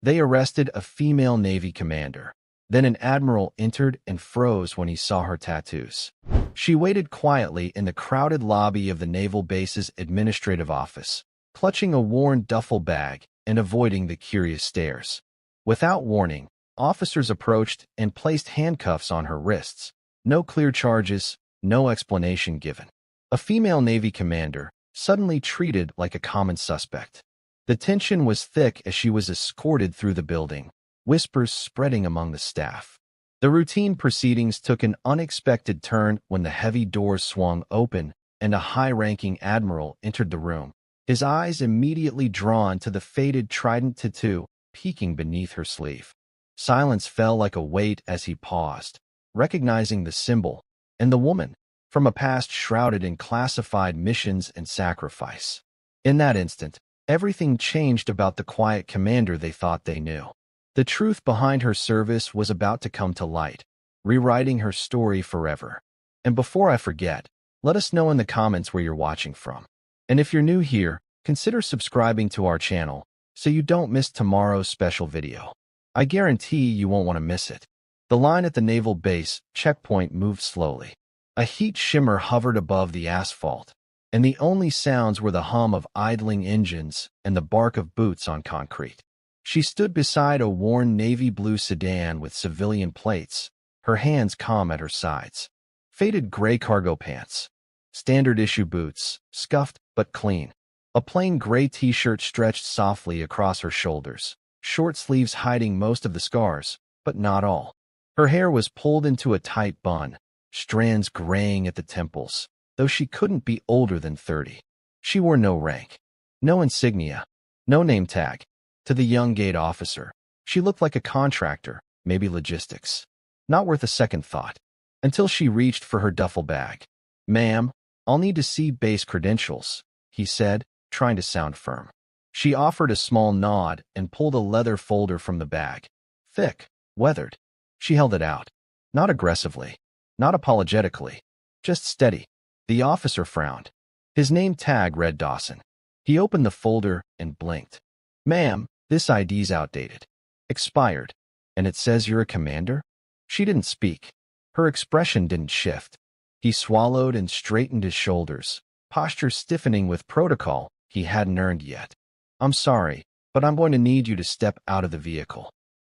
They arrested a female Navy commander. Then an admiral entered and froze when he saw her tattoos. She waited quietly in the crowded lobby of the naval base's administrative office, clutching a worn duffel bag and avoiding the curious stares. Without warning, officers approached and placed handcuffs on her wrists. No clear charges, no explanation given. A female Navy commander, suddenly treated like a common suspect. The tension was thick as she was escorted through the building, whispers spreading among the staff. The routine proceedings took an unexpected turn when the heavy doors swung open and a high-ranking admiral entered the room, his eyes immediately drawn to the faded trident tattoo peeking beneath her sleeve. Silence fell like a weight as he paused, recognizing the symbol and the woman from a past shrouded in classified missions and sacrifice. In that instant, everything changed about the quiet commander they thought they knew. The truth behind her service was about to come to light, rewriting her story forever. And before I forget, let us know in the comments where you're watching from. And if you're new here, consider subscribing to our channel so you don't miss tomorrow's special video. I guarantee you won't want to miss it. The line at the naval base checkpoint moved slowly. A heat shimmer hovered above the asphalt, and the only sounds were the hum of idling engines and the bark of boots on concrete. She stood beside a worn navy blue sedan with civilian plates, her hands calm at her sides. Faded gray cargo pants, standard issue boots, scuffed but clean. A plain gray t-shirt stretched softly across her shoulders, short sleeves hiding most of the scars, but not all. Her hair was pulled into a tight bun, strands graying at the temples, though she couldn't be older than 30. She wore no rank, no insignia, no name tag. To the young gate officer, she looked like a contractor, maybe logistics. Not worth a second thought, until she reached for her duffel bag. "Ma'am, I'll need to see base credentials," he said, trying to sound firm. She offered a small nod and pulled a leather folder from the bag. Thick, weathered. She held it out. Not aggressively, not apologetically, just steady. The officer frowned. His name tag read Dawson. He opened the folder and blinked. "Ma'am, this ID's outdated. Expired. And it says you're a commander?" She didn't speak. Her expression didn't shift. He swallowed and straightened his shoulders, posture stiffening with protocol he hadn't earned yet. "I'm sorry, but I'm going to need you to step out of the vehicle."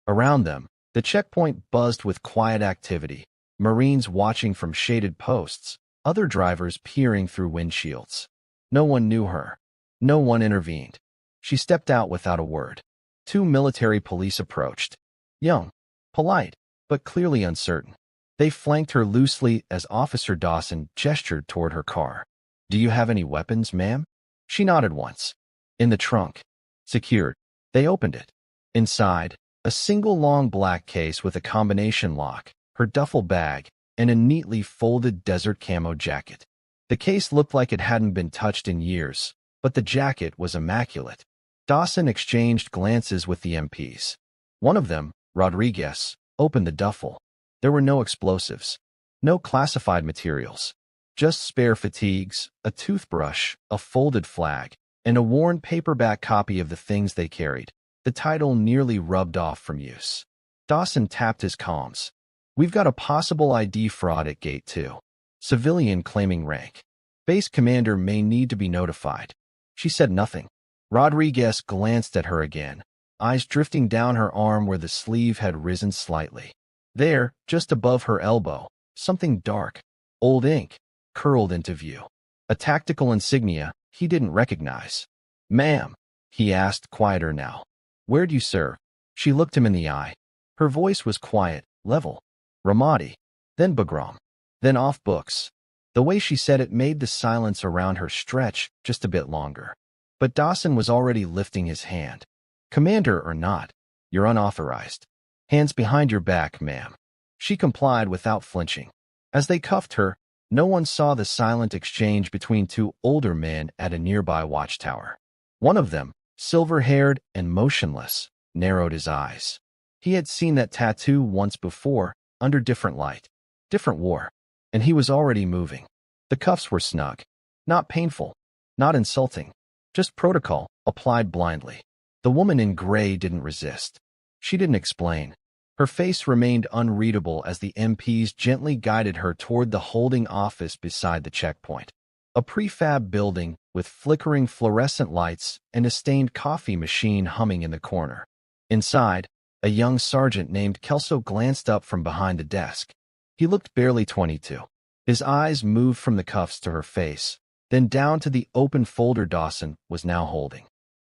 Around them, the checkpoint buzzed with quiet activity, Marines watching from shaded posts, other drivers peering through windshields. No one knew her. No one intervened. She stepped out without a word. 2 military police approached. Young, polite, but clearly uncertain. They flanked her loosely as Officer Dawson gestured toward her car. "Do you have any weapons, ma'am?" She nodded once. "In the trunk." Secured. They opened it. Inside, a single long black case with a combination lock, her duffel bag, and a neatly folded desert camo jacket. The case looked like it hadn't been touched in years, but the jacket was immaculate. Dawson exchanged glances with the MPs. One of them, Rodriguez, opened the duffel. There were no explosives, no classified materials, just spare fatigues, a toothbrush, a folded flag, and a worn paperback copy of the things they carried, the title nearly rubbed off from use. Dawson tapped his comms. "We've got a possible ID fraud at Gate 2. Civilian claiming rank. Base commander may need to be notified." She said nothing. Rodriguez glanced at her again, eyes drifting down her arm where the sleeve had risen slightly. There, just above her elbow, something dark, old ink, curled into view. A tactical insignia he didn't recognize. "Ma'am," he asked, quieter now. "Where do you serve?" She looked him in the eye. Her voice was quiet, level. "Ramadi." Then Bagram. Then off books. The way she said it made the silence around her stretch just a bit longer. But Dawson was already lifting his hand. "Commander or not, you're unauthorized. Hands behind your back, ma'am." She complied without flinching. As they cuffed her, no one saw the silent exchange between 2 older men at a nearby watchtower. One of them, silver-haired and motionless, narrowed his eyes. He had seen that tattoo once before, under different light, different war, and he was already moving. The cuffs were snug, not painful, not insulting, just protocol applied blindly. The woman in gray didn't resist. She didn't explain. Her face remained unreadable as the MPs gently guided her toward the holding office beside the checkpoint. A prefab building with flickering fluorescent lights and a stained coffee machine humming in the corner. Inside, a young sergeant named Kelso glanced up from behind the desk. He looked barely 22. His eyes moved from the cuffs to her face, then down to the open folder Dawson was now holding.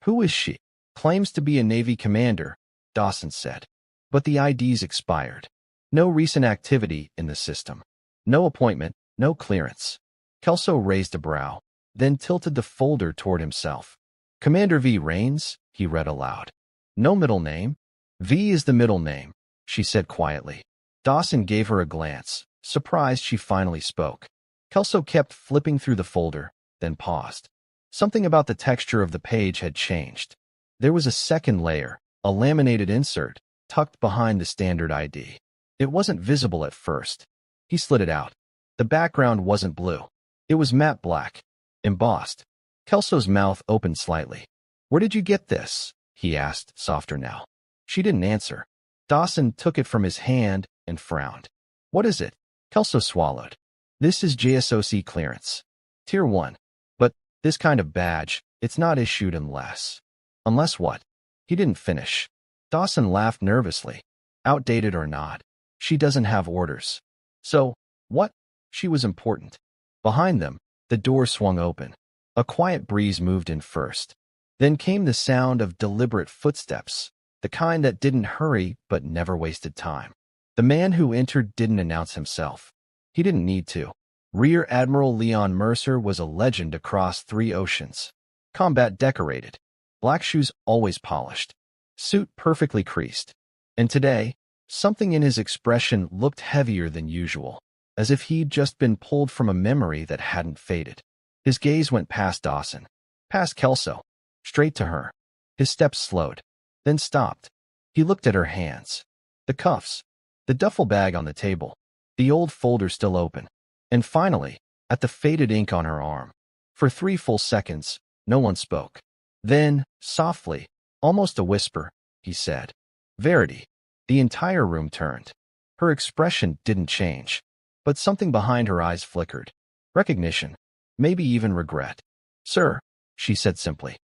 "Who is she?" "Claims to be a Navy commander," Dawson said. "But the ID's expired. No recent activity in the system. No appointment, no clearance." Kelso raised a brow, then tilted the folder toward himself. "Commander V. Rains," he read aloud. "No middle name." "V is the middle name," she said quietly. Dawson gave her a glance, surprised she finally spoke. Kelso kept flipping through the folder, then paused. Something about the texture of the page had changed. There was a second layer, a laminated insert, tucked behind the standard ID. It wasn't visible at first. He slid it out. The background wasn't blue. It was matte black, embossed. Kelso's mouth opened slightly. "Where did you get this?" he asked, softer now. She didn't answer. Dawson took it from his hand and frowned. "What is it?" Kelso swallowed. "This is JSOC clearance. Tier 1. But this kind of badge, it's not issued unless..." "Unless what?" He didn't finish. Dawson laughed nervously. "Outdated or not, she doesn't have orders." "So, what?" She was important. Behind them, the door swung open. A quiet breeze moved in first. Then came the sound of deliberate footsteps, the kind that didn't hurry but never wasted time. The man who entered didn't announce himself. He didn't need to. Rear Admiral Leon Mercer was a legend across 3 oceans. Combat decorated. Black shoes always polished. Suit perfectly creased. And today, something in his expression looked heavier than usual, as if he'd just been pulled from a memory that hadn't faded. His gaze went past Dawson, past Kelso, straight to her. His steps slowed, then stopped. He looked at her hands. The cuffs, the duffel bag on the table, the old folder still open, and finally, at the faded ink on her arm. For 3 full seconds, no one spoke. Then, softly, almost a whisper, he said, "Verity." The entire room turned. Her expression didn't change, but something behind her eyes flickered. Recognition, maybe even regret. "Sir," she said simply.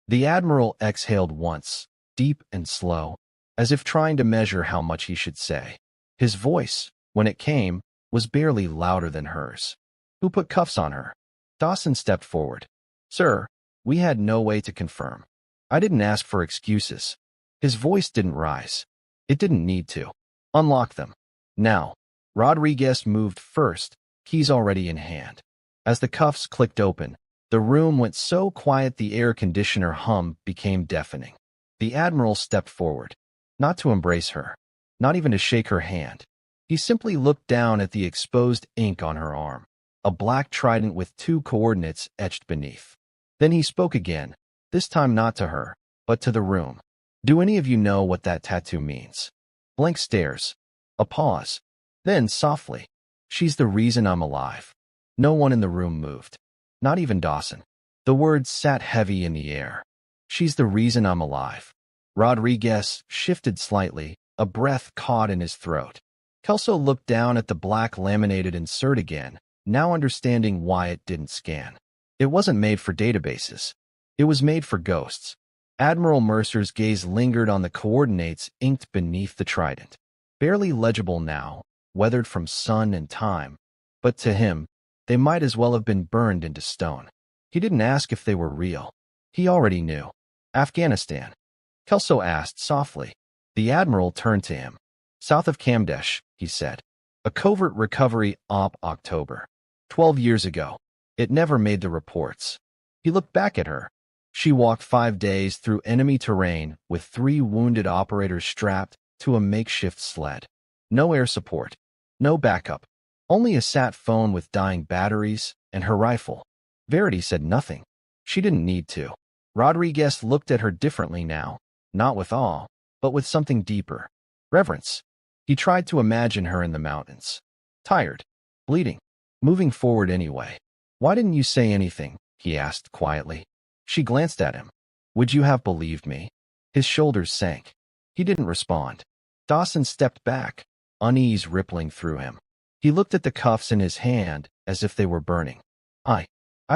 The Admiral exhaled once, deep and slow, as if trying to measure how much he should say. His voice, when it came, was barely louder than hers. "Who put cuffs on her?" Dawson stepped forward. "Sir, we had no way to confirm. I didn't ask for excuses." His voice didn't rise. It didn't need to. "Unlock them. Now." Rodriguez moved first, keys already in hand. As the cuffs clicked open, the room went so quiet the air conditioner hum became deafening. The Admiral stepped forward, not to embrace her, not even to shake her hand. He simply looked down at the exposed ink on her arm, a black trident with 2 coordinates etched beneath. Then he spoke again, this time not to her, but to the room. "Do any of you know what that tattoo means?" Blank stares. A pause. Then, softly, "She's the reason I'm alive." No one in the room moved. Not even Dawson. The words sat heavy in the air. "She's the reason I'm alive." Rodriguez shifted slightly, a breath caught in his throat. Kelso looked down at the black laminated insert again, now understanding why it didn't scan. It wasn't made for databases. It was made for ghosts. Admiral Mercer's gaze lingered on the coordinates inked beneath the trident. Barely legible now, weathered from sun and time, but to him, they might as well have been burned into stone. He didn't ask if they were real. He already knew. "Afghanistan?" Kelso asked softly. The Admiral turned to him. "South of Kamdesh," he said. "A covert recovery op October. 12 years ago. It never made the reports." He looked back at her. She walked 5 days through enemy terrain with 3 wounded operators strapped to a makeshift sled. No air support. No backup. Only a sat phone with dying batteries and her rifle. Verity said nothing. She didn't need to. Rodriguez looked at her differently now, not with awe, but with something deeper. Reverence. He tried to imagine her in the mountains. Tired. Bleeding. Moving forward anyway. "Why didn't you say anything?" he asked quietly. She glanced at him. "Would you have believed me?" His shoulders sank. He didn't respond. Dawson stepped back, unease rippling through him. He looked at the cuffs in his hand as if they were burning. I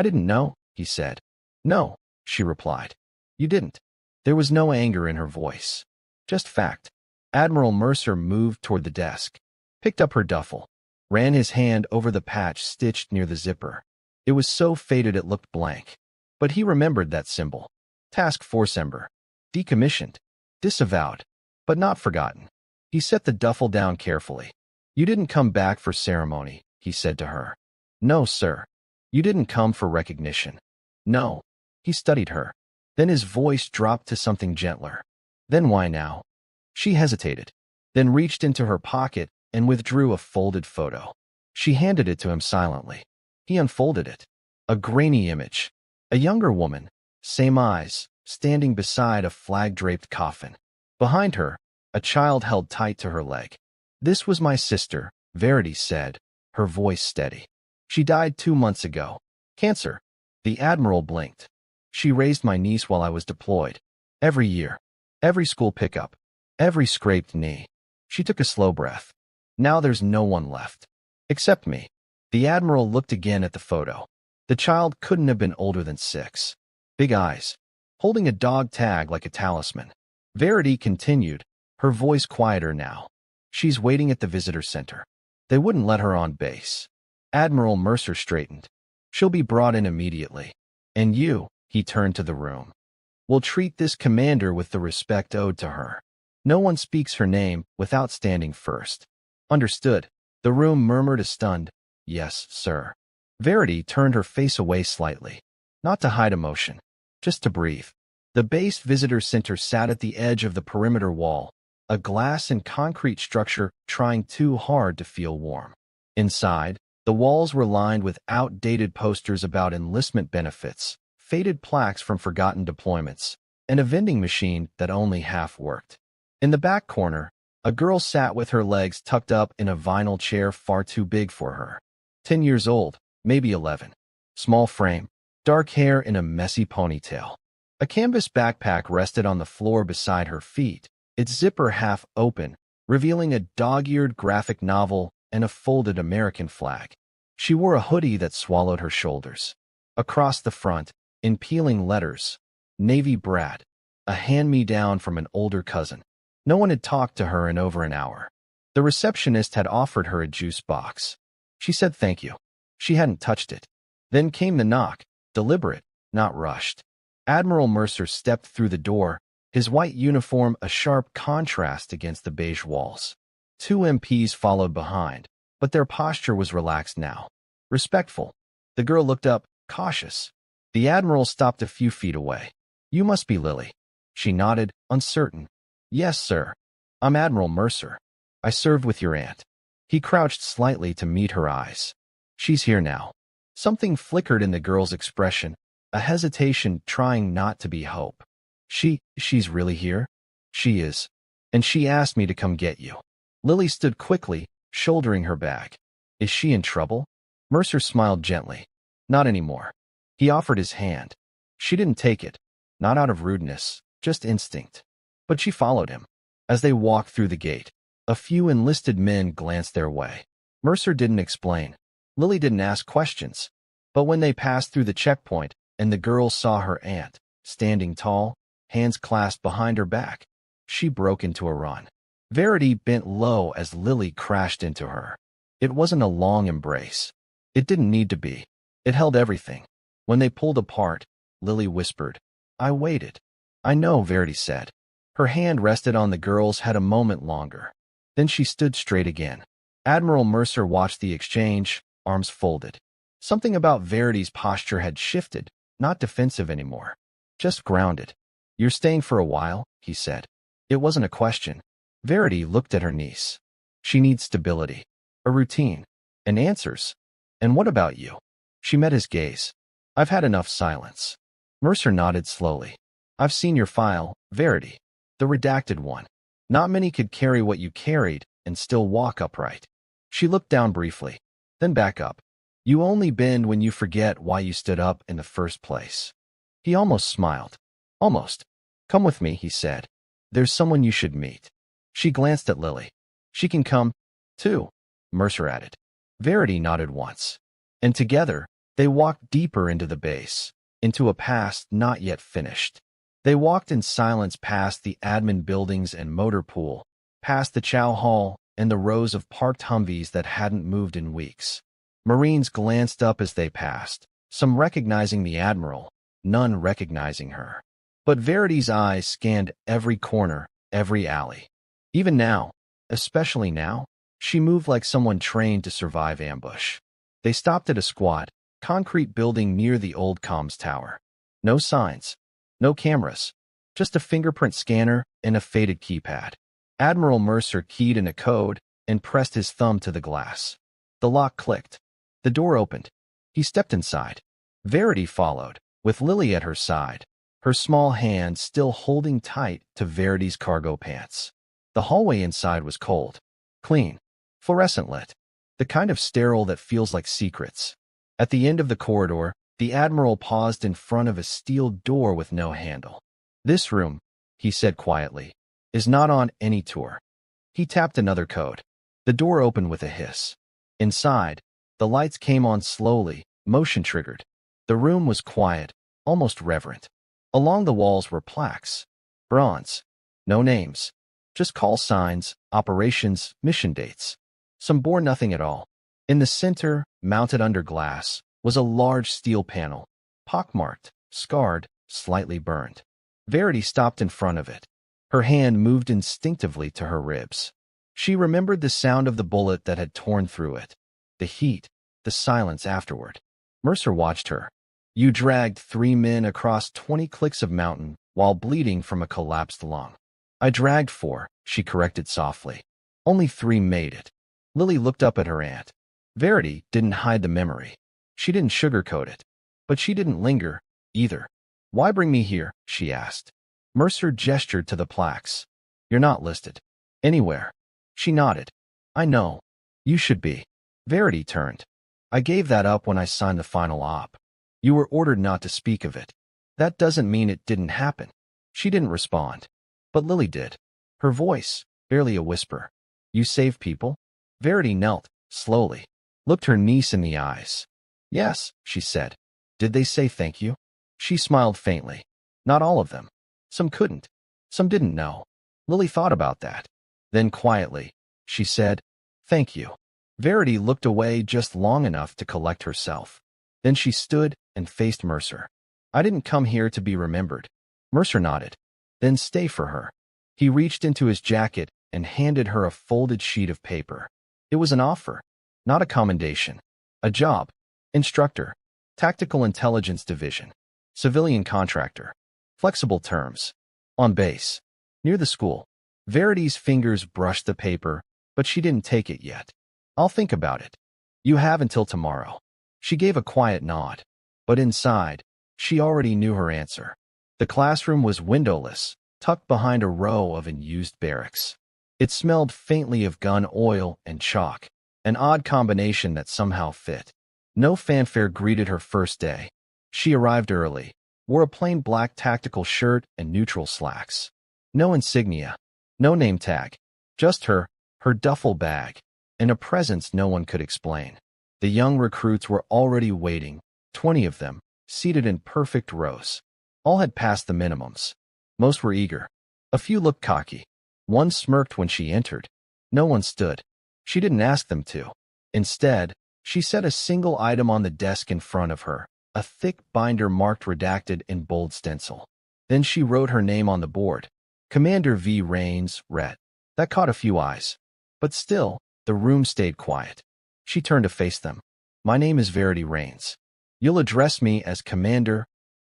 didn't know, he said. No, she replied. You didn't. There was no anger in her voice. Just fact. Admiral Mercer moved toward the desk, picked up her duffel, ran his hand over the patch stitched near the zipper. It was so faded it looked blank. But he remembered that symbol. Task Force Ember. Decommissioned. Disavowed. But not forgotten. He set the duffel down carefully. You didn't come back for ceremony, he said to her. No, sir. You didn't come for recognition. No. He studied her. Then his voice dropped to something gentler. Then why now? She hesitated, then reached into her pocket and withdrew a folded photo. She handed it to him silently. He unfolded it. A grainy image. A younger woman, same eyes, standing beside a flag-draped coffin. Behind her, a child held tight to her leg. This was my sister, Verity said, her voice steady. She died 2 months ago. Cancer. The Admiral blinked. She raised my niece while I was deployed. Every year. Every school pickup. Every scraped knee. She took a slow breath. Now there's no one left. Except me. The Admiral looked again at the photo. The child couldn't have been older than 6. Big eyes. Holding a dog tag like a talisman. Verity continued, her voice quieter now. She's waiting at the visitor center. They wouldn't let her on base. Admiral Mercer straightened. She'll be brought in immediately. And you, he turned to the room, will treat this commander with the respect owed to her. No one speaks her name without standing first. Understood. The room murmured a stunned, yes, sir. Verity turned her face away slightly. Not to hide emotion, just to breathe. The base visitor center sat at the edge of the perimeter wall, a glass and concrete structure trying too hard to feel warm. Inside, the walls were lined with outdated posters about enlistment benefits, faded plaques from forgotten deployments, and a vending machine that only half worked. In the back corner, a girl sat with her legs tucked up in a vinyl chair far too big for her. 10 years old, maybe 11. Small frame, dark hair in a messy ponytail. A canvas backpack rested on the floor beside her feet, its zipper half open, revealing a dog-eared graphic novel and a folded American flag. She wore a hoodie that swallowed her shoulders. Across the front, in peeling letters, Navy Brat, a hand-me-down from an older cousin. No one had talked to her in over an hour. The receptionist had offered her a juice box. She said thank you. She hadn't touched it. Then came the knock, deliberate, not rushed. Admiral Mercer stepped through the door, his white uniform a sharp contrast against the beige walls. 2 MPs followed behind, but their posture was relaxed now. Respectful. The girl looked up, cautious. The Admiral stopped a few feet away. You must be Lily. She nodded, uncertain. Yes, sir. I'm Admiral Mercer. I served with your aunt. He crouched slightly to meet her eyes. She's here now. Something flickered in the girl's expression, a hesitation trying not to be hope. She's really here? She is. And she asked me to come get you. Lily stood quickly, shouldering her bag. Is she in trouble? Mercer smiled gently. Not anymore. He offered his hand. She didn't take it. Not out of rudeness, just instinct. But she followed him. As they walked through the gate, a few enlisted men glanced their way. Mercer didn't explain. Lily didn't ask questions. But when they passed through the checkpoint and the girl saw her aunt, standing tall, hands clasped behind her back, she broke into a run. Verity bent low as Lily crashed into her. It wasn't a long embrace. It didn't need to be. It held everything. When they pulled apart, Lily whispered, I waited. I know, Verity said. Her hand rested on the girl's head a moment longer. Then she stood straight again. Admiral Mercer watched the exchange, arms folded. Something about Verity's posture had shifted, not defensive anymore. Just grounded. You're staying for a while, he said. It wasn't a question. Verity looked at her niece. She needs stability, a routine, and answers. And what about you? She met his gaze. I've had enough silence. Mercer nodded slowly. I've seen your file, Verity. The redacted one. Not many could carry what you carried and still walk upright. She looked down briefly, then back up. You only bend when you forget why you stood up in the first place. He almost smiled. Almost. Come with me, he said. There's someone you should meet. She glanced at Lily. She can come, too, Mercer added. Verity nodded once. And together, they walked deeper into the base, into a past not yet finished. They walked in silence past the admin buildings and motor pool, past the chow hall and the rows of parked Humvees that hadn't moved in weeks. Marines glanced up as they passed, some recognizing the Admiral, none recognizing her. But Verity's eyes scanned every corner, every alley. Even now, especially now, she moved like someone trained to survive ambush. They stopped at a squat, concrete building near the old comms tower. No signs, no cameras, just a fingerprint scanner and a faded keypad. Admiral Mercer keyed in a code and pressed his thumb to the glass. The lock clicked. The door opened. He stepped inside. Verity followed, with Lily at her side, her small hand still holding tight to Verity's cargo pants. The hallway inside was cold, clean, fluorescent lit, the kind of sterile that feels like secrets. At the end of the corridor, the Admiral paused in front of a steel door with no handle. This room, he said quietly, is not on any tour. He tapped another code. The door opened with a hiss. Inside, the lights came on slowly, motion-triggered. The room was quiet, almost reverent. Along the walls were plaques. Bronze. No names. Just call signs, operations, mission dates. Some bore nothing at all. In the center, mounted under glass, was a large steel panel, pockmarked, scarred, slightly burned. Verity stopped in front of it. Her hand moved instinctively to her ribs. She remembered the sound of the bullet that had torn through it, the heat, the silence afterward. Mercer watched her. You dragged 3 men across 20 clicks of mountain while bleeding from a collapsed lung. I dragged 4, she corrected softly. Only 3 made it. Lily looked up at her aunt. Verity didn't hide the memory. She didn't sugarcoat it. But she didn't linger, either. Why bring me here? She asked. Mercer gestured to the plaques. You're not listed. Anywhere. She nodded. I know. You should be. Verity turned. I gave that up when I signed the final op. You were ordered not to speak of it. That doesn't mean it didn't happen. She didn't respond. But Lily did. Her voice, barely a whisper. You save people? Verity knelt, slowly, looked her niece in the eyes. Yes, she said. Did they say thank you? She smiled faintly. Not all of them. Some couldn't. Some didn't know. Lily thought about that. Then quietly, she said, thank you. Verity looked away just long enough to collect herself. Then she stood and faced Mercer. I didn't come here to be remembered. Mercer nodded. Then stay for her. He reached into his jacket and handed her a folded sheet of paper. It was an offer, not a commendation. A job. Instructor. Tactical Intelligence Division. Civilian contractor. Flexible terms. On base. Near the school. Verity's fingers brushed the paper, but she didn't take it yet. I'll think about it. You have until tomorrow. She gave a quiet nod. But inside, she already knew her answer. The classroom was windowless, tucked behind a row of unused barracks. It smelled faintly of gun oil and chalk, an odd combination that somehow fit. No fanfare greeted her first day. She arrived early, wore a plain black tactical shirt and neutral slacks. No insignia, no name tag, just her duffel bag, and a presence no one could explain. The young recruits were already waiting, 20 of them, seated in perfect rows. All had passed the minimums. Most were eager. A few looked cocky. One smirked when she entered. No one stood. She didn't ask them to. Instead, she set a single item on the desk in front of her, a thick binder marked redacted in bold stencil. Then she wrote her name on the board. Commander V. Rains, Ret. That caught a few eyes. But still, the room stayed quiet. She turned to face them. My name is Verity Rains. You'll address me as Commander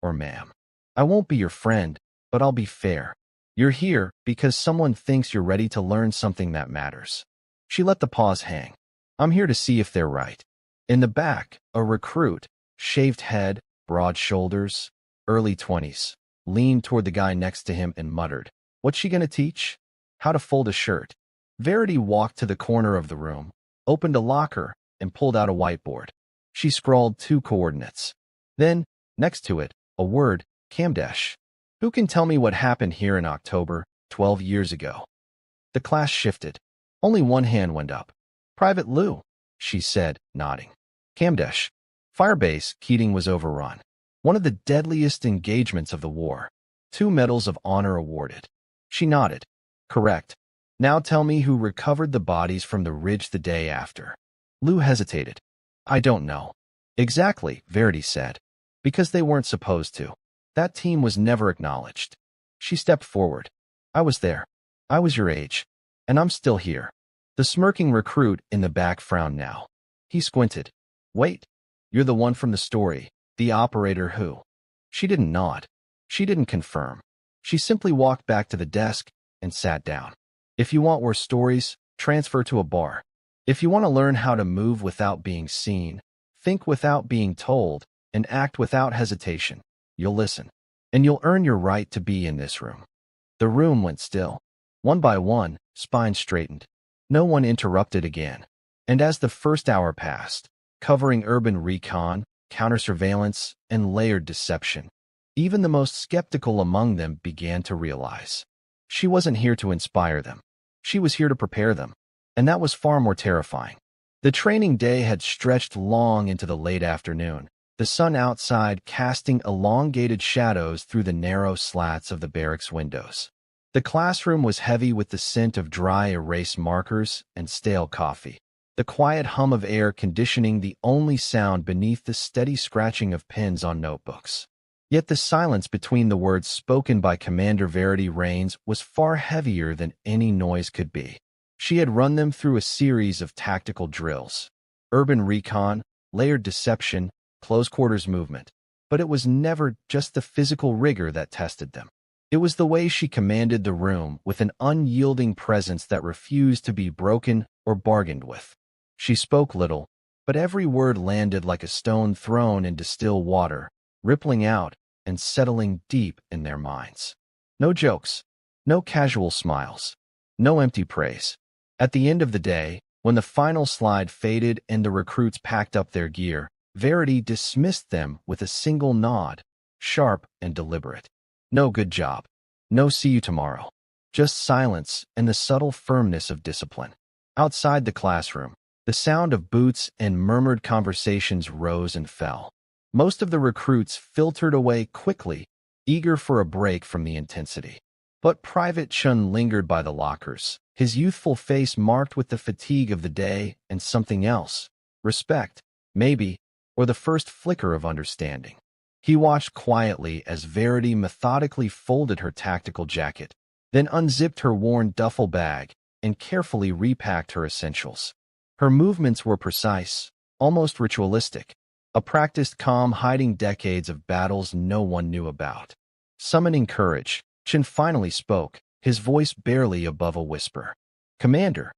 or Ma'am. I won't be your friend, but I'll be fair. You're here because someone thinks you're ready to learn something that matters. She let the pause hang. I'm here to see if they're right. In the back, a recruit, shaved head, broad shoulders, early 20s, leaned toward the guy next to him and muttered, What's she gonna teach? How to fold a shirt. Verity walked to the corner of the room, opened a locker, and pulled out a whiteboard. She scrawled 2 coordinates. Then, next to it, a word, Kamdesh. Who can tell me what happened here in October, 12 years ago? The class shifted. Only one hand went up. Private Lou, she said, nodding. Kamdesh. Firebase, Keating was overrun. One of the deadliest engagements of the war. 2 medals of honor awarded. She nodded. Correct. Now tell me who recovered the bodies from the ridge the day after. Lou hesitated. I don't know. Exactly, Verity said. Because they weren't supposed to. That team was never acknowledged. She stepped forward. I was there. I was your age. And I'm still here. The smirking recruit in the back frowned now. He squinted. Wait. You're the one from the story, the operator who? She didn't nod. She didn't confirm. She simply walked back to the desk and sat down. If you want worse stories, transfer to a bar. If you want to learn how to move without being seen, think without being told, and act without hesitation, you'll listen. And you'll earn your right to be in this room. The room went still. One by one, spines straightened. No one interrupted again. And as the first hour passed, covering urban recon, counter-surveillance, and layered deception, even the most skeptical among them began to realize. She wasn't here to inspire them. She was here to prepare them. And that was far more terrifying. The training day had stretched long into the late afternoon, the sun outside casting elongated shadows through the narrow slats of the barracks windows. The classroom was heavy with the scent of dry erase markers and stale coffee, the quiet hum of air conditioning the only sound beneath the steady scratching of pens on notebooks. Yet the silence between the words spoken by Commander Verity Rains was far heavier than any noise could be. She had run them through a series of tactical drills, urban recon, layered deception, close-quarters movement, but it was never just the physical rigor that tested them. It was the way she commanded the room with an unyielding presence that refused to be broken or bargained with. She spoke little, but every word landed like a stone thrown into still water, rippling out and settling deep in their minds. No jokes, no casual smiles, no empty praise. At the end of the day, when the final slide faded and the recruits packed up their gear, Verity dismissed them with a single nod, sharp and deliberate. No good job. No see you tomorrow. Just silence and the subtle firmness of discipline. Outside the classroom, the sound of boots and murmured conversations rose and fell. Most of the recruits filtered away quickly, eager for a break from the intensity. But Private Chun lingered by the lockers, his youthful face marked with the fatigue of the day and something else. Respect, maybe, or the first flicker of understanding. He watched quietly as Verity methodically folded her tactical jacket, then unzipped her worn duffel bag and carefully repacked her essentials. Her movements were precise, almost ritualistic, a practiced calm hiding decades of battles no one knew about. Summoning courage, Chin finally spoke, his voice barely above a whisper. Commander.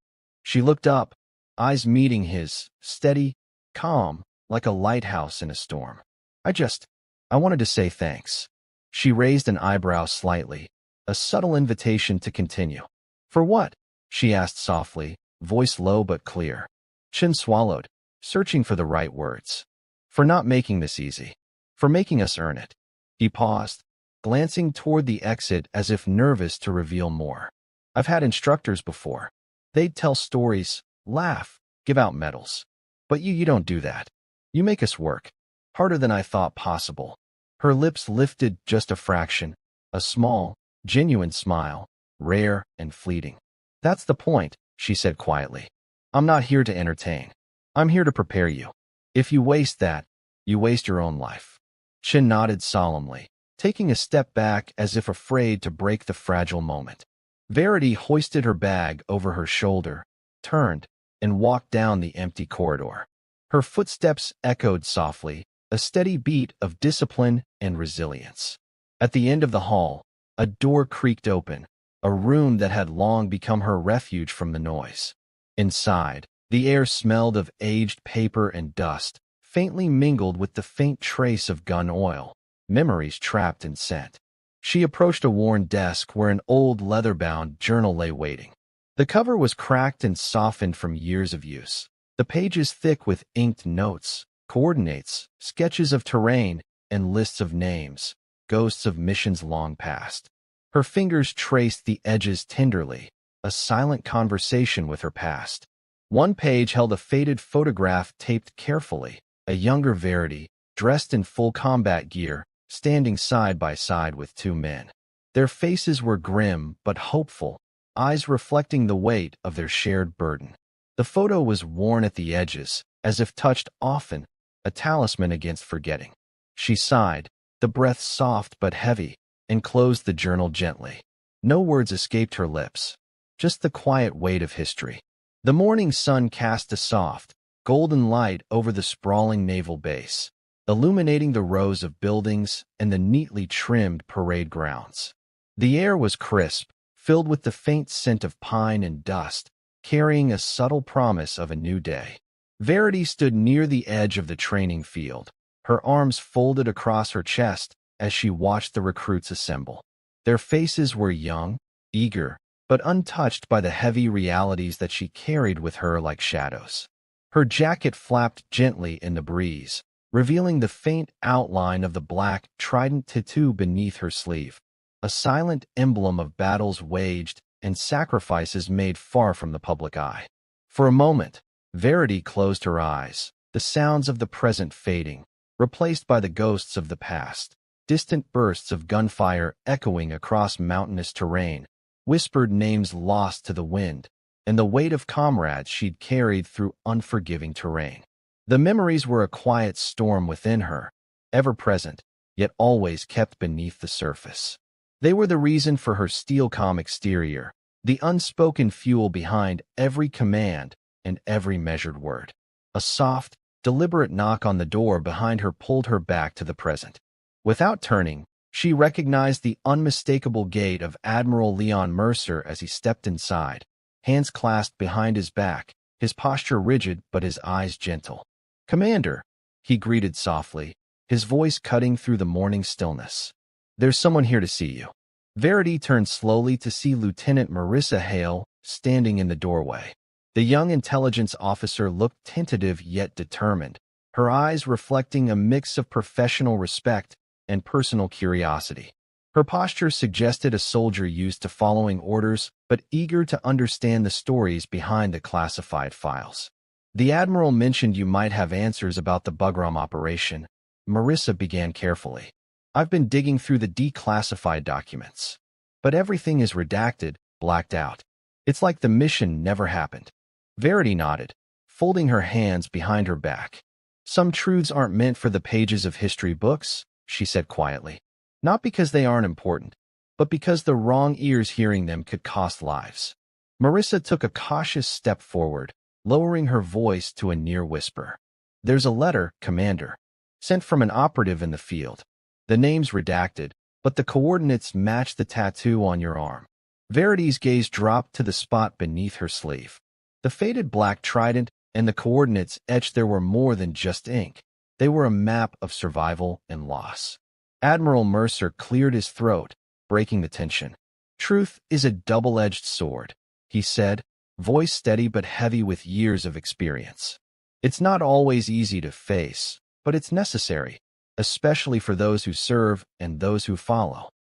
She looked up, eyes meeting his, steady, calm, like a lighthouse in a storm. I wanted to say thanks. She raised an eyebrow slightly, a subtle invitation to continue. For what? She asked softly, voice low but clear. Chin swallowed, searching for the right words. For not making this easy. For making us earn it. He paused, glancing toward the exit as if nervous to reveal more. I've had instructors before. They'd tell stories, laugh, give out medals. But you don't do that. You make us work. Harder than I thought possible. Her lips lifted just a fraction, a small, genuine smile, rare and fleeting. That's the point, she said quietly. I'm not here to entertain. I'm here to prepare you. If you waste that, you waste your own life. Chin nodded solemnly, taking a step back as if afraid to break the fragile moment. Verity hoisted her bag over her shoulder, turned, and walked down the empty corridor. Her footsteps echoed softly, a steady beat of discipline and resilience. At the end of the hall, a door creaked open, a room that had long become her refuge from the noise. Inside, the air smelled of aged paper and dust, faintly mingled with the faint trace of gun oil, memories trapped in scent. She approached a worn desk where an old leather-bound journal lay waiting. The cover was cracked and softened from years of use, the pages thick with inked notes, coordinates, sketches of terrain, and lists of names, ghosts of missions long past. Her fingers traced the edges tenderly, a silent conversation with her past. One page held a faded photograph taped carefully, a younger Verity, dressed in full combat gear, standing side by side with two men. Their faces were grim but hopeful, eyes reflecting the weight of their shared burden. The photo was worn at the edges, as if touched often, a talisman against forgetting. She sighed, the breath soft but heavy, and closed the journal gently. No words escaped her lips, just the quiet weight of history. The morning sun cast a soft, golden light over the sprawling naval base, illuminating the rows of buildings and the neatly trimmed parade grounds. The air was crisp, filled with the faint scent of pine and dust, carrying a subtle promise of a new day. Verity stood near the edge of the training field, her arms folded across her chest as she watched the recruits assemble. Their faces were young, eager, but untouched by the heavy realities that she carried with her like shadows. Her jacket flapped gently in the breeze, revealing the faint outline of the black trident tattoo beneath her sleeve, a silent emblem of battles waged and sacrifices made far from the public eye. For a moment, Verity closed her eyes, the sounds of the present fading, replaced by the ghosts of the past, distant bursts of gunfire echoing across mountainous terrain, whispered names lost to the wind, and the weight of comrades she'd carried through unforgiving terrain. The memories were a quiet storm within her, ever present, yet always kept beneath the surface. They were the reason for her steel-calm exterior, the unspoken fuel behind every command and every measured word. A soft, deliberate knock on the door behind her pulled her back to the present. Without turning, she recognized the unmistakable gait of Admiral Leon Mercer as he stepped inside, hands clasped behind his back, his posture rigid but his eyes gentle. "Commander," he greeted softly, his voice cutting through the morning stillness. "There's someone here to see you." Verity turned slowly to see Lieutenant Marissa Hale standing in the doorway. The young intelligence officer looked tentative yet determined, her eyes reflecting a mix of professional respect and personal curiosity. Her posture suggested a soldier used to following orders but eager to understand the stories behind the classified files. "The Admiral mentioned you might have answers about the Bugram operation," Marissa began carefully. "I've been digging through the declassified documents, but everything is redacted, blacked out. It's like the mission never happened." Verity nodded, folding her hands behind her back. "Some truths aren't meant for the pages of history books," she said quietly. "Not because they aren't important, but because the wrong ears hearing them could cost lives." Marissa took a cautious step forward, lowering her voice to a near whisper. "There's a letter, Commander, sent from an operative in the field. The name's redacted, but the coordinates match the tattoo on your arm." Verity's gaze dropped to the spot beneath her sleeve. The faded black trident and the coordinates etched there were more than just ink. They were a map of survival and loss. Admiral Mercer cleared his throat, breaking the tension. "Truth is a double-edged sword," he said, voice steady but heavy with years of experience. "It's not always easy to face, but it's necessary, especially for those who serve and those who follow."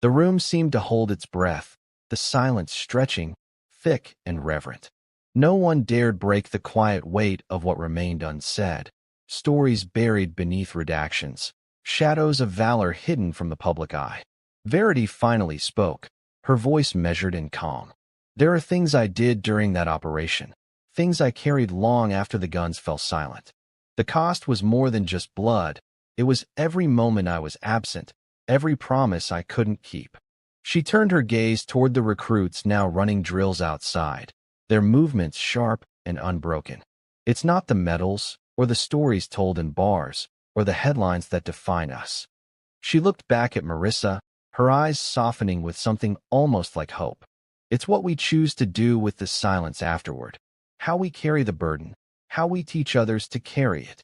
The room seemed to hold its breath, the silence stretching, thick and reverent. No one dared break the quiet weight of what remained unsaid. Stories buried beneath redactions, shadows of valor hidden from the public eye. Verity finally spoke, her voice measured and calm. "There are things I did during that operation, things I carried long after the guns fell silent. The cost was more than just blood. It was every moment I was absent, every promise I couldn't keep." She turned her gaze toward the recruits now running drills outside, their movements sharp and unbroken. "It's not the medals, or the stories told in bars, or the headlines that define us." She looked back at Marissa, her eyes softening with something almost like hope. "It's what we choose to do with the silence afterward, how we carry the burden, how we teach others to carry it."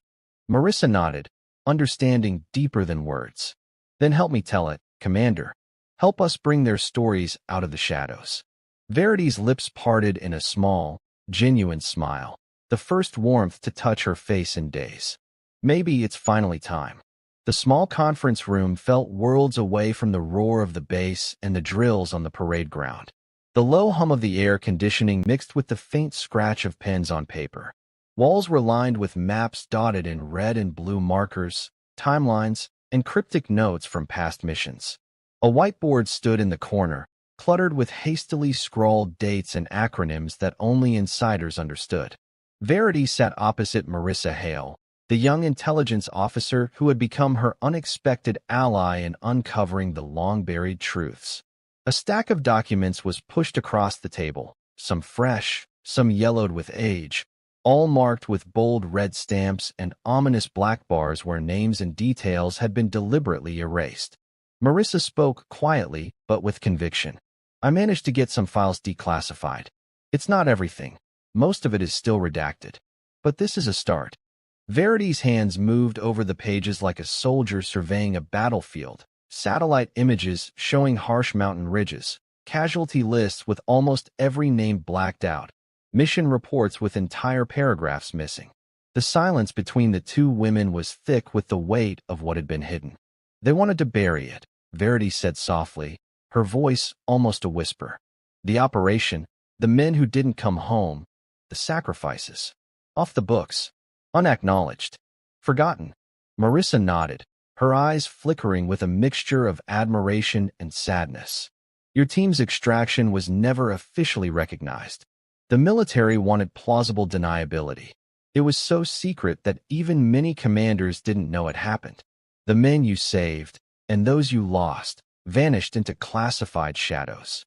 Marissa nodded, understanding deeper than words. "Then help me tell it, Commander. Help us bring their stories out of the shadows." Verity's lips parted in a small, genuine smile, the first warmth to touch her face in days. "Maybe it's finally time." The small conference room felt worlds away from the roar of the base and the drills on the parade ground. The low hum of the air conditioning mixed with the faint scratch of pens on paper. Walls were lined with maps dotted in red and blue markers, timelines, and cryptic notes from past missions. A whiteboard stood in the corner, cluttered with hastily scrawled dates and acronyms that only insiders understood. Verity sat opposite Marissa Hale, the young intelligence officer who had become her unexpected ally in uncovering the long-buried truths. A stack of documents was pushed across the table, some fresh, some yellowed with age, all marked with bold red stamps and ominous black bars where names and details had been deliberately erased. Marissa spoke quietly but with conviction. I managed to get some files declassified. It's not everything. Most of it is still redacted. But this is a start. Verity's hands moved over the pages like a soldier surveying a battlefield. Satellite images showing harsh mountain ridges, casualty lists with almost every name blacked out, mission reports with entire paragraphs missing. The silence between the two women was thick with the weight of what had been hidden. They wanted to bury it, Verity said softly, her voice almost a whisper. The operation, the men who didn't come home, the sacrifices. Off the books. Unacknowledged. Forgotten. Marissa nodded, her eyes flickering with a mixture of admiration and sadness. Your team's extraction was never officially recognized. The military wanted plausible deniability. It was so secret that even many commanders didn't know it happened. The men you saved, and those you lost, vanished into classified shadows.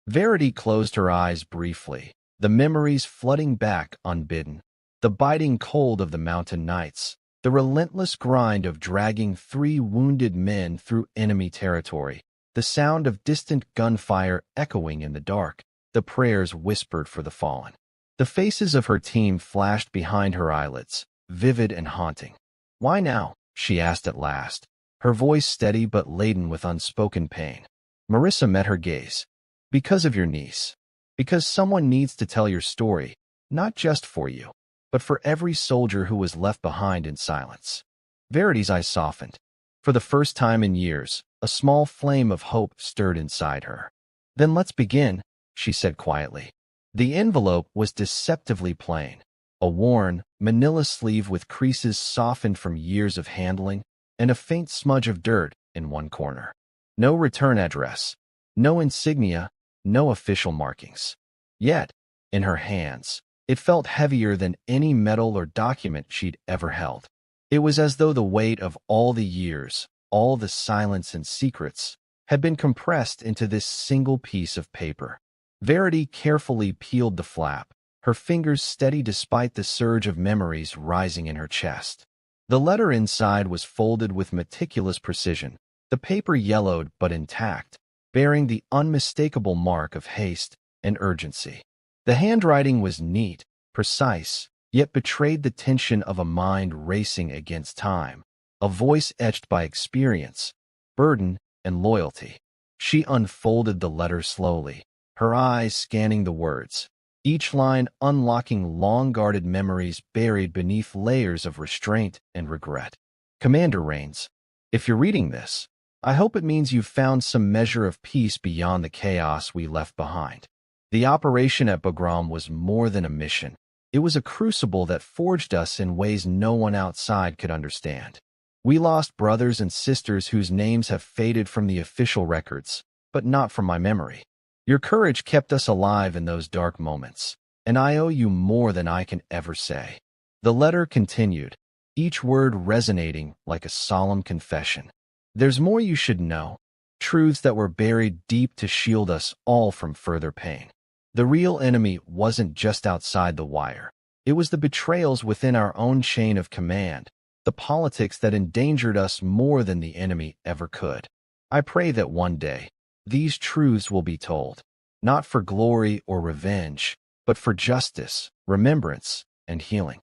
Verity closed her eyes briefly, the memories flooding back unbidden. The biting cold of the mountain nights, the relentless grind of dragging 3 wounded men through enemy territory, the sound of distant gunfire echoing in the dark, the prayers whispered for the fallen. The faces of her team flashed behind her eyelids, vivid and haunting. Why now? She asked at last, her voice steady but laden with unspoken pain. Marissa met her gaze. Because of your niece. Because someone needs to tell your story, not just for you, but for every soldier who was left behind in silence. Verity's eyes softened. For the first time in years, a small flame of hope stirred inside her. Then let's begin, she said quietly. The envelope was deceptively plain. A worn, manila sleeve with creases softened from years of handling, and a faint smudge of dirt in one corner. No return address, no insignia, no official markings. Yet, in her hands, it felt heavier than any metal or document she'd ever held. It was as though the weight of all the years, all the silence and secrets, had been compressed into this single piece of paper. Verity carefully peeled the flap, her fingers steady despite the surge of memories rising in her chest. The letter inside was folded with meticulous precision, the paper yellowed but intact, bearing the unmistakable mark of haste and urgency. The handwriting was neat, precise, yet betrayed the tension of a mind racing against time, a voice etched by experience, burden, and loyalty. She unfolded the letter slowly, her eyes scanning the words, each line unlocking long-guarded memories buried beneath layers of restraint and regret. Commander Rains, if you're reading this, I hope it means you've found some measure of peace beyond the chaos we left behind. The operation at Bagram was more than a mission. It was a crucible that forged us in ways no one outside could understand. We lost brothers and sisters whose names have faded from the official records, but not from my memory. Your courage kept us alive in those dark moments, and I owe you more than I can ever say. The letter continued, each word resonating like a solemn confession. There's more you should know, truths that were buried deep to shield us all from further pain. The real enemy wasn't just outside the wire. It was the betrayals within our own chain of command, the politics that endangered us more than the enemy ever could. I pray that one day, these truths will be told, not for glory or revenge, but for justice, remembrance, and healing.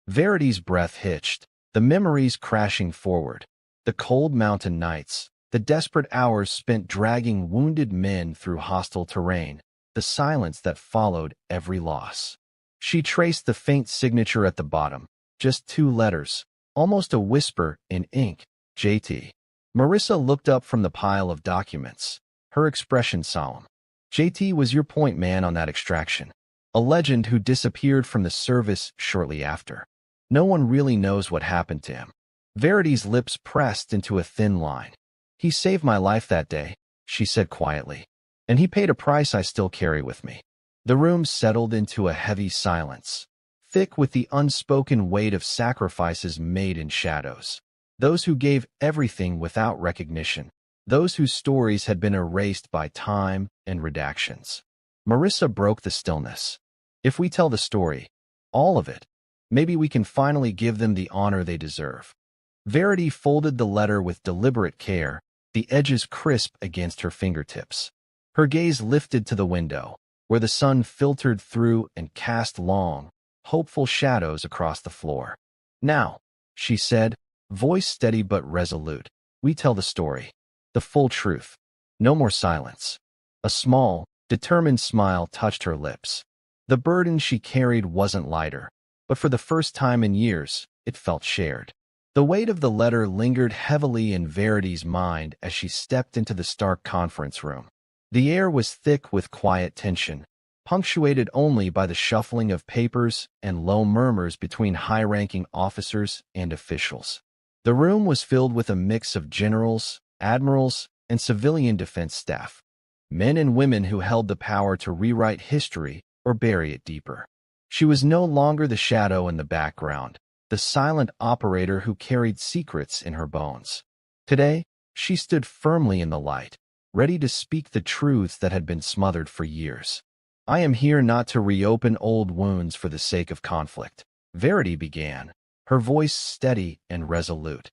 Verity's breath hitched, the memories crashing forward, the cold mountain nights, the desperate hours spent dragging wounded men through hostile terrain, the silence that followed every loss. She traced the faint signature at the bottom, just 2 letters, almost a whisper in ink, JT. Marissa looked up from the pile of documents, her expression solemn. JT was your point man on that extraction, a legend who disappeared from the service shortly after. No one really knows what happened to him. Verity's lips pressed into a thin line. He saved my life that day, she said quietly, and he paid a price I still carry with me. The room settled into a heavy silence, thick with the unspoken weight of sacrifices made in shadows. Those who gave everything without recognition, those whose stories had been erased by time and redactions. Marissa broke the stillness. If we tell the story, all of it, maybe we can finally give them the honor they deserve. Verity folded the letter with deliberate care, the edges crisp against her fingertips. Her gaze lifted to the window, where the sun filtered through and cast long, hopeful shadows across the floor. Now, she said, voice steady but resolute, we tell the story. The full truth. No more silence. A small, determined smile touched her lips. The burden she carried wasn't lighter, but for the first time in years, it felt shared. The weight of the letter lingered heavily in Verity's mind as she stepped into the Stark conference room. The air was thick with quiet tension, punctuated only by the shuffling of papers and low murmurs between high-ranking officers and officials. The room was filled with a mix of generals, admirals, and civilian defense staff, men and women who held the power to rewrite history or bury it deeper. She was no longer the shadow in the background, the silent operator who carried secrets in her bones. Today, she stood firmly in the light, ready to speak the truths that had been smothered for years. I am here not to reopen old wounds for the sake of conflict, Verity began, her voice steady and resolute,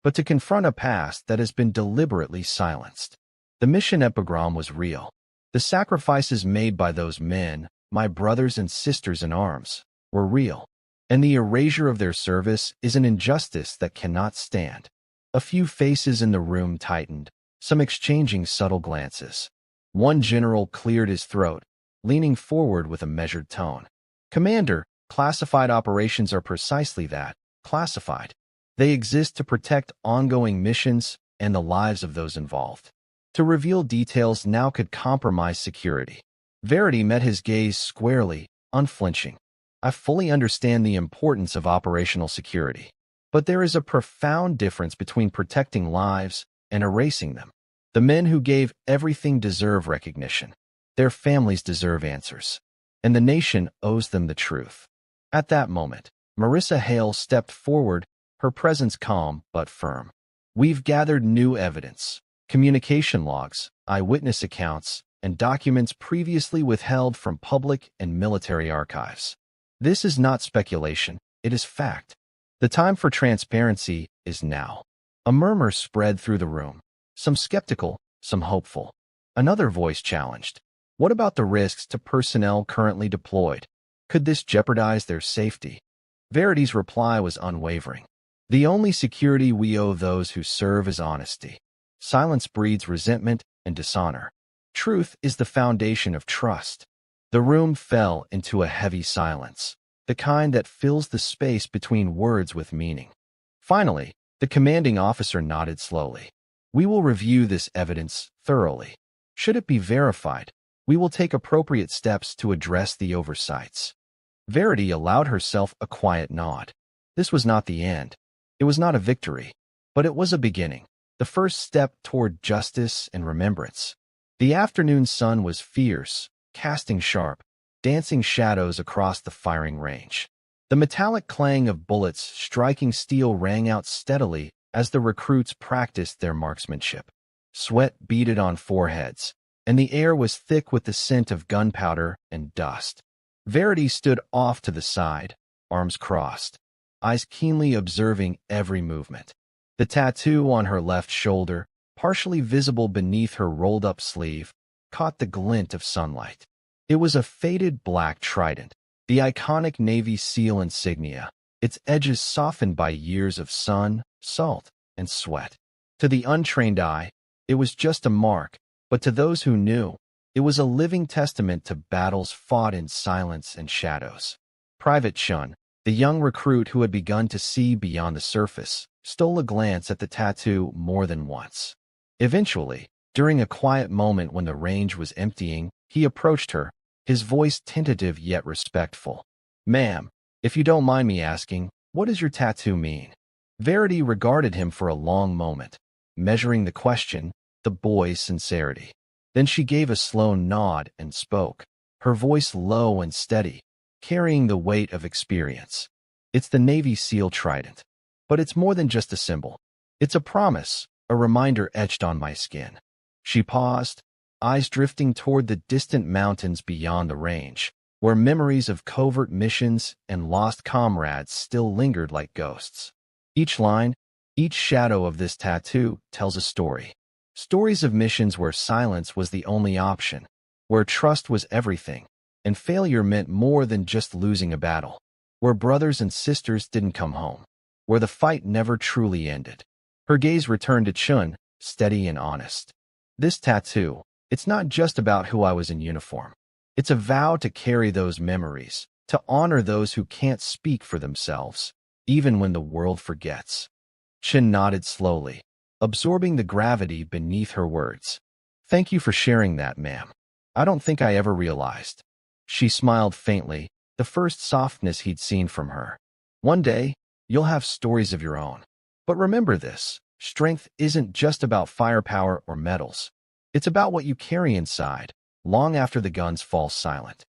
but to confront a past that has been deliberately silenced. The mission epigram was real. The sacrifices made by those men, my brothers and sisters in arms, were real, and the erasure of their service is an injustice that cannot stand. A few faces in the room tightened, some exchanging subtle glances. One general cleared his throat, leaning forward with a measured tone. Commander, classified operations are precisely that, classified. They exist to protect ongoing missions and the lives of those involved. To reveal details now could compromise security. Verity met his gaze squarely, unflinching. I fully understand the importance of operational security, but there is a profound difference between protecting lives and erasing them. The men who gave everything deserve recognition. Their families deserve answers, and the nation owes them the truth. At that moment, Marissa Hale stepped forward, her presence calm but firm. We've gathered new evidence, communication logs, eyewitness accounts, and documents previously withheld from public and military archives. This is not speculation, it is fact. The time for transparency is now. A murmur spread through the room, some skeptical, some hopeful. Another voice challenged. What about the risks to personnel currently deployed? Could this jeopardize their safety? Verity's reply was unwavering. The only security we owe those who serve is honesty. Silence breeds resentment and dishonor. Truth is the foundation of trust. The room fell into a heavy silence, the kind that fills the space between words with meaning. Finally, the commanding officer nodded slowly. We will review this evidence thoroughly. Should it be verified, we will take appropriate steps to address the oversights. Verity allowed herself a quiet nod. This was not the end. It was not a victory, but it was a beginning, the first step toward justice and remembrance. The afternoon sun was fierce, casting sharp, dancing shadows across the firing range. The metallic clang of bullets striking steel rang out steadily as the recruits practiced their marksmanship. Sweat beaded on foreheads, and the air was thick with the scent of gunpowder and dust. Verity stood off to the side, arms crossed, eyes keenly observing every movement. The tattoo on her left shoulder, partially visible beneath her rolled-up sleeve, caught the glint of sunlight. It was a faded black trident, the iconic Navy SEAL insignia, its edges softened by years of sun, salt, and sweat. To the untrained eye, it was just a mark, but to those who knew, it was a living testament to battles fought in silence and shadows. Private Chun, the young recruit who had begun to see beyond the surface, stole a glance at the tattoo more than once. Eventually, during a quiet moment when the range was emptying, he approached her, his voice tentative yet respectful. "Ma'am, if you don't mind me asking, what does your tattoo mean?" Verity regarded him for a long moment, measuring the question, the boy's sincerity. Then she gave a slow nod and spoke, her voice low and steady, carrying the weight of experience. "It's the Navy SEAL trident. But it's more than just a symbol. It's a promise, a reminder etched on my skin." She paused, eyes drifting toward the distant mountains beyond the range, where memories of covert missions and lost comrades still lingered like ghosts. Each line, each shadow of this tattoo tells a story. Stories of missions where silence was the only option, where trust was everything, and failure meant more than just losing a battle, where brothers and sisters didn't come home, where the fight never truly ended. Her gaze returned to Chun, steady and honest. "This tattoo, it's not just about who I was in uniform. It's a vow to carry those memories, to honor those who can't speak for themselves, even when the world forgets." Chun nodded slowly, absorbing the gravity beneath her words. "Thank you for sharing that, ma'am. I don't think I ever realized." She smiled faintly, the first softness he'd seen from her. "One day, you'll have stories of your own. But remember this, strength isn't just about firepower or medals. It's about what you carry inside, long after the guns fall silent."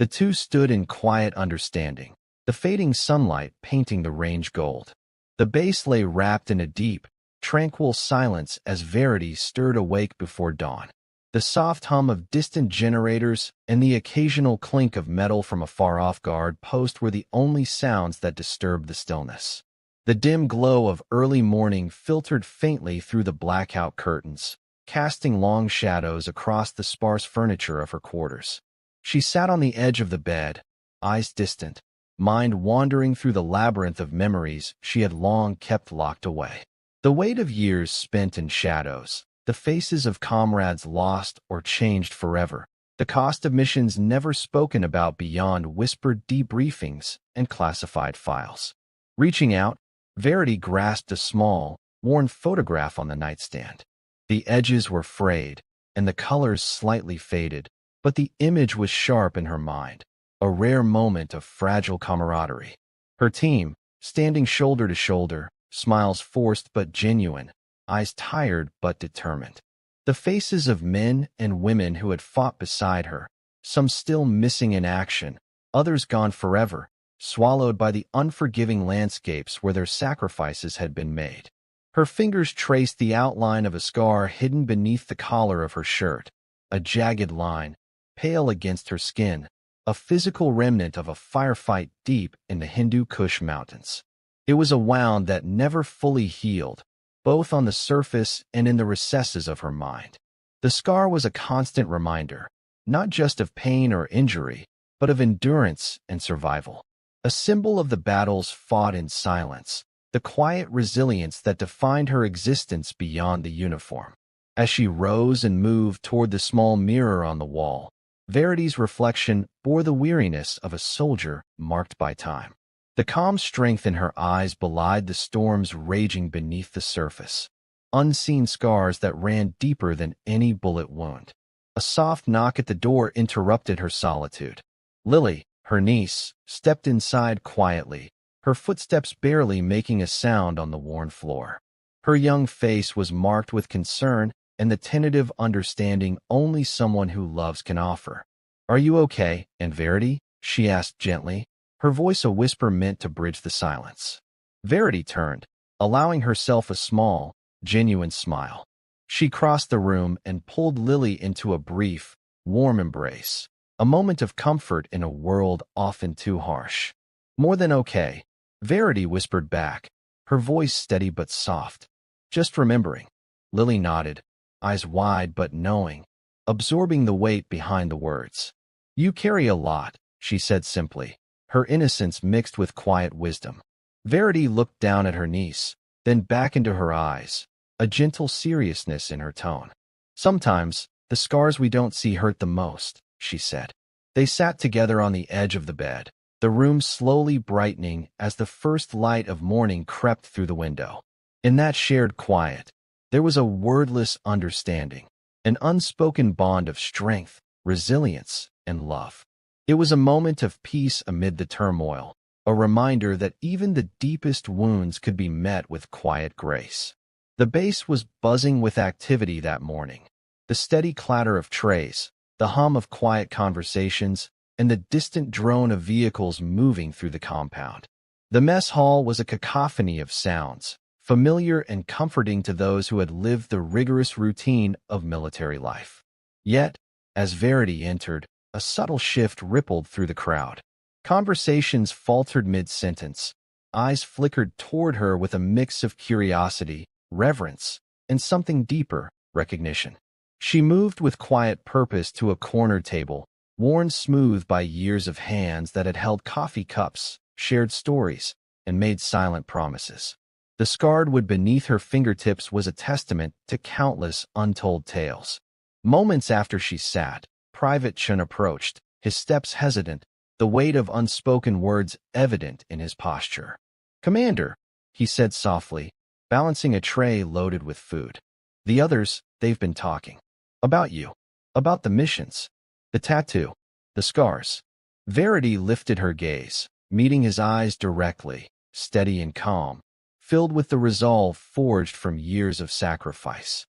The two stood in quiet understanding, the fading sunlight painting the range gold. The base lay wrapped in a deep, tranquil silence as Verity stirred awake before dawn. The soft hum of distant generators and the occasional clink of metal from a far-off guard post were the only sounds that disturbed the stillness. The dim glow of early morning filtered faintly through the blackout curtains, casting long shadows across the sparse furniture of her quarters. She sat on the edge of the bed, eyes distant, mind wandering through the labyrinth of memories she had long kept locked away. The weight of years spent in shadows, the faces of comrades lost or changed forever, the cost of missions never spoken about beyond whispered debriefings and classified files. Reaching out, Verity grasped a small, worn photograph on the nightstand. The edges were frayed, and the colors slightly faded, but the image was sharp in her mind, a rare moment of fragile camaraderie. Her team, standing shoulder to shoulder, smiles forced but genuine, eyes tired but determined. The faces of men and women who had fought beside her, some still missing in action, others gone forever, swallowed by the unforgiving landscapes where their sacrifices had been made. Her fingers traced the outline of a scar hidden beneath the collar of her shirt, a jagged line, pale against her skin, a physical remnant of a firefight deep in the Hindu Kush Mountains. It was a wound that never fully healed, both on the surface and in the recesses of her mind. The scar was a constant reminder, not just of pain or injury, but of endurance and survival. A symbol of the battles fought in silence, the quiet resilience that defined her existence beyond the uniform. As she rose and moved toward the small mirror on the wall, Verity's reflection bore the weariness of a soldier marked by time. The calm strength in her eyes belied the storms raging beneath the surface, unseen scars that ran deeper than any bullet wound. A soft knock at the door interrupted her solitude. Lily, her niece, stepped inside quietly, her footsteps barely making a sound on the worn floor. Her young face was marked with concern and the tentative understanding only someone who loves can offer. "Are you okay, Aunt Verity?" she asked gently, her voice a whisper meant to bridge the silence. Verity turned, allowing herself a small, genuine smile. She crossed the room and pulled Lily into a brief, warm embrace, a moment of comfort in a world often too harsh. "More than okay," Verity whispered back, her voice steady but soft. "Just remembering." Lily nodded, eyes wide but knowing, absorbing the weight behind the words. "You carry a lot," she said simply, her innocence mixed with quiet wisdom. Verity looked down at her niece, then back into her eyes, a gentle seriousness in her tone. "Sometimes, the scars we don't see hurt the most," she said. They sat together on the edge of the bed, the room slowly brightening as the first light of morning crept through the window. In that shared quiet, there was a wordless understanding, an unspoken bond of strength, resilience, and love. It was a moment of peace amid the turmoil, a reminder that even the deepest wounds could be met with quiet grace. The base was buzzing with activity that morning. The steady clatter of trays, the hum of quiet conversations, and the distant drone of vehicles moving through the compound. The mess hall was a cacophony of sounds, familiar and comforting to those who had lived the rigorous routine of military life. Yet, as Verity entered, a subtle shift rippled through the crowd. Conversations faltered mid-sentence. Eyes flickered toward her with a mix of curiosity, reverence, and something deeper, recognition. She moved with quiet purpose to a corner table, worn smooth by years of hands that had held coffee cups, shared stories, and made silent promises. The scarred wood beneath her fingertips was a testament to countless untold tales. Moments after she sat, Private Chun approached, his steps hesitant, the weight of unspoken words evident in his posture. "Commander," he said softly, balancing a tray loaded with food. "The others, they've been talking. About you. About the missions. The tattoo. The scars." Verity lifted her gaze, meeting his eyes directly, steady and calm, filled with the resolve forged from years of sacrifice.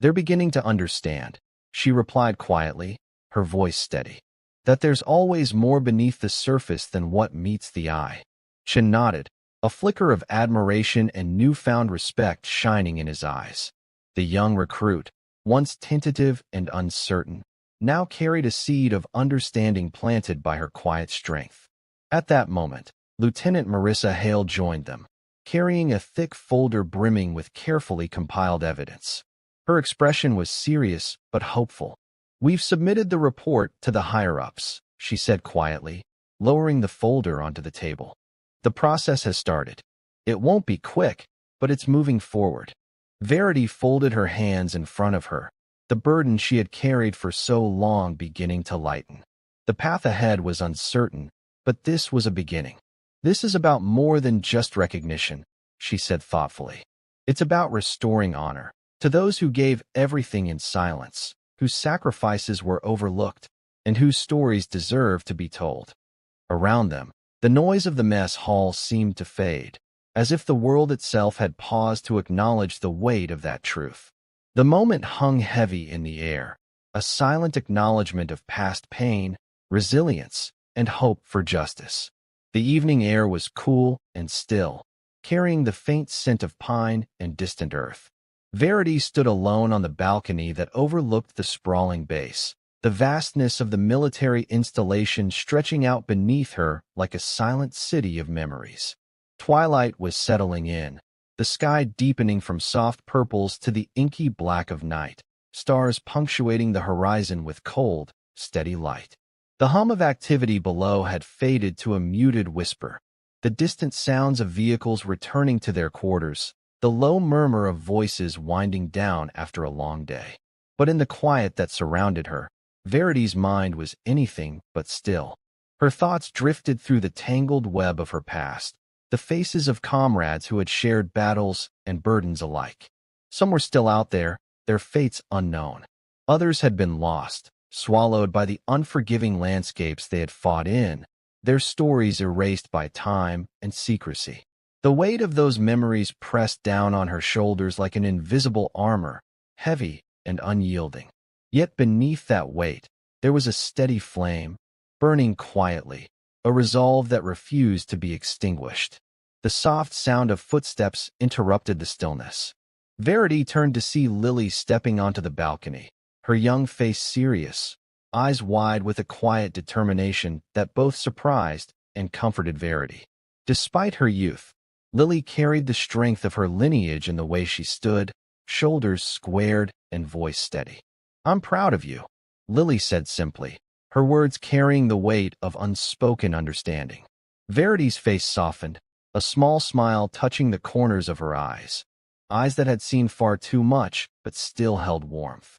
"They're beginning to understand," she replied quietly, her voice steady. "That there's always more beneath the surface than what meets the eye." Chin nodded, a flicker of admiration and newfound respect shining in his eyes. The young recruit, once tentative and uncertain, now carried a seed of understanding planted by her quiet strength. At that moment, Lieutenant Marissa Hale joined them, carrying a thick folder brimming with carefully compiled evidence. Her expression was serious but hopeful. "We've submitted the report to the higher-ups," she said quietly, lowering the folder onto the table. "The process has started. It won't be quick, but it's moving forward." Verity folded her hands in front of her, the burden she had carried for so long beginning to lighten. The path ahead was uncertain, but this was a beginning. "This is about more than just recognition," she said thoughtfully. "It's about restoring honor to those who gave everything in silence, whose sacrifices were overlooked, and whose stories deserve to be told." Around them, the noise of the mess hall seemed to fade, as if the world itself had paused to acknowledge the weight of that truth. The moment hung heavy in the air, a silent acknowledgement of past pain, resilience, and hope for justice. The evening air was cool and still, carrying the faint scent of pine and distant earth. Verity stood alone on the balcony that overlooked the sprawling base, the vastness of the military installation stretching out beneath her like a silent city of memories. Twilight was settling in, the sky deepening from soft purples to the inky black of night, stars punctuating the horizon with cold, steady light. The hum of activity below had faded to a muted whisper, the distant sounds of vehicles returning to their quarters, the low murmur of voices winding down after a long day. But in the quiet that surrounded her, Verity's mind was anything but still. Her thoughts drifted through the tangled web of her past, the faces of comrades who had shared battles and burdens alike. Some were still out there, their fates unknown. Others had been lost, swallowed by the unforgiving landscapes they had fought in, their stories erased by time and secrecy. The weight of those memories pressed down on her shoulders like an invisible armor, heavy and unyielding. Yet beneath that weight, there was a steady flame, burning quietly, a resolve that refused to be extinguished. The soft sound of footsteps interrupted the stillness. Verity turned to see Lily stepping onto the balcony, her young face serious, eyes wide with a quiet determination that both surprised and comforted Verity. Despite her youth, Lily carried the strength of her lineage in the way she stood, shoulders squared and voice steady. "I'm proud of you," Lily said simply, her words carrying the weight of unspoken understanding. Verity's face softened, a small smile touching the corners of her eyes that had seen far too much but still held warmth.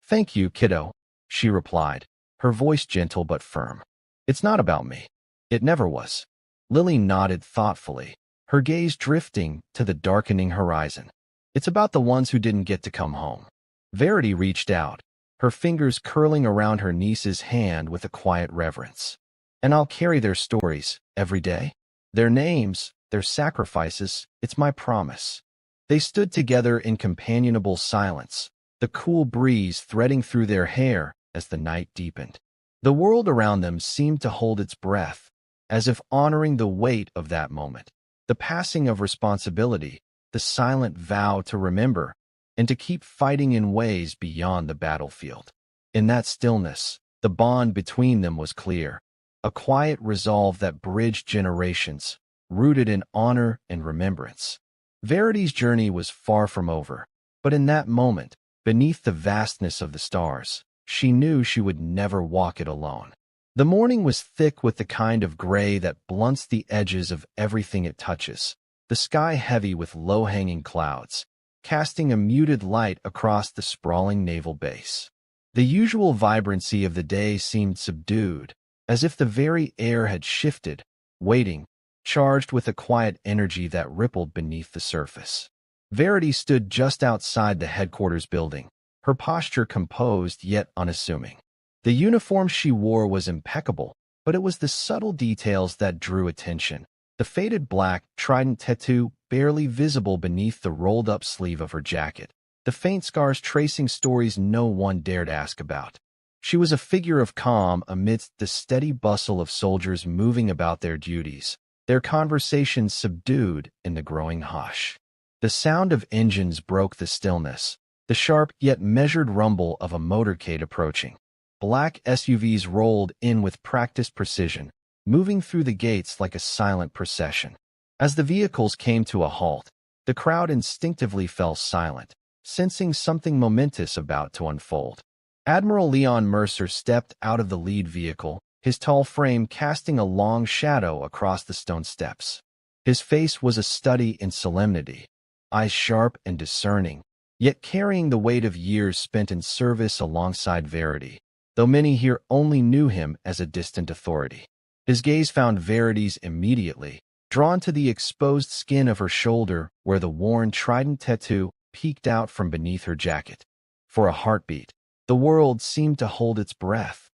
"Thank you, kiddo," she replied, her voice gentle but firm. "It's not about me. It never was." Lily nodded thoughtfully, her gaze drifting to the darkening horizon. It's about the ones who didn't get to come home. Verity reached out, her fingers curling around her niece's hand with a quiet reverence. And I'll carry their stories every day. Their names, their sacrifices, it's my promise. They stood together in companionable silence, the cool breeze threading through their hair as the night deepened. The world around them seemed to hold its breath, as if honoring the weight of that moment, the passing of responsibility, the silent vow to remember, and to keep fighting in ways beyond the battlefield. In that stillness, the bond between them was clear, a quiet resolve that bridged generations, rooted in honor and remembrance. Verity's journey was far from over, but in that moment, beneath the vastness of the stars, she knew she would never walk it alone. The morning was thick with the kind of gray that blunts the edges of everything it touches, the sky heavy with low-hanging clouds, casting a muted light across the sprawling naval base. The usual vibrancy of the day seemed subdued, as if the very air had shifted, waiting, charged with a quiet energy that rippled beneath the surface. Verity stood just outside the headquarters building, her posture composed yet unassuming. The uniform she wore was impeccable, but it was the subtle details that drew attention. The faded black trident tattoo barely visible beneath the rolled-up sleeve of her jacket, the faint scars tracing stories no one dared ask about. She was a figure of calm amidst the steady bustle of soldiers moving about their duties, their conversations subdued in the growing hush. The sound of engines broke the stillness, the sharp yet measured rumble of a motorcade approaching. Black SUVs rolled in with practiced precision, moving through the gates like a silent procession. As the vehicles came to a halt, the crowd instinctively fell silent, sensing something momentous about to unfold. Admiral Leon Mercer stepped out of the lead vehicle, his tall frame casting a long shadow across the stone steps. His face was a study in solemnity, eyes sharp and discerning, yet carrying the weight of years spent in service alongside Verity, though many here only knew him as a distant authority. His gaze found Verity's immediately, drawn to the exposed skin of her shoulder where the worn trident tattoo peeked out from beneath her jacket. For a heartbeat, the world seemed to hold its breath.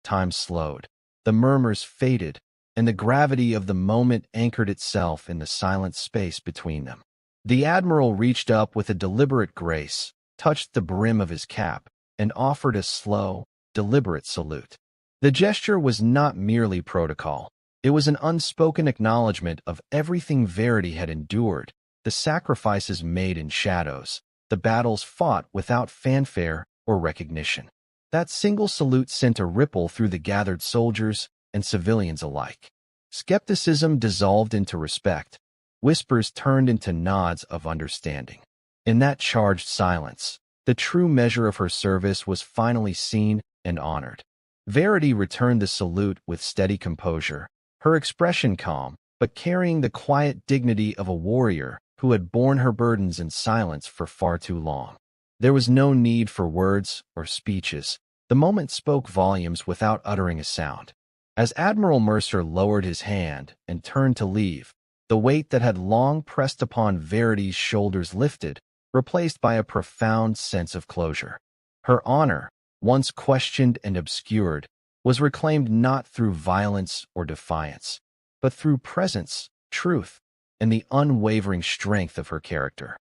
Time slowed, the murmurs faded, and the gravity of the moment anchored itself in the silent space between them. The Admiral reached up with a deliberate grace, touched the brim of his cap, and offered a slow, deliberate salute. The gesture was not merely protocol. It was an unspoken acknowledgement of everything Verity had endured, the sacrifices made in shadows, the battles fought without fanfare or recognition. That single salute sent a ripple through the gathered soldiers and civilians alike. Skepticism dissolved into respect. Whispers turned into nods of understanding. In that charged silence, the true measure of her service was finally seen and honored. Verity returned the salute with steady composure, her expression calm, but carrying the quiet dignity of a warrior who had borne her burdens in silence for far too long. There was no need for words or speeches. The moment spoke volumes without uttering a sound. As Admiral Mercer lowered his hand and turned to leave, the weight that had long pressed upon Verity's shoulders lifted, replaced by a profound sense of closure. Her honor, once questioned and obscured, was reclaimed not through violence or defiance, but through presence, truth, and the unwavering strength of her character.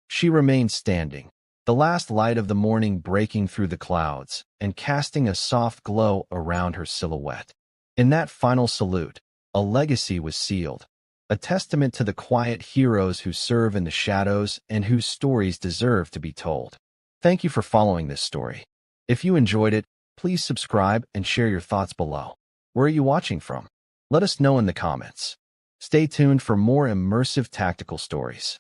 She remained standing, the last light of the morning breaking through the clouds and casting a soft glow around her silhouette. In that final salute, a legacy was sealed, a testament to the quiet heroes who serve in the shadows and whose stories deserve to be told. Thank you for following this story. If you enjoyed it, please subscribe and share your thoughts below. Where are you watching from? Let us know in the comments. Stay tuned for more immersive tactical stories.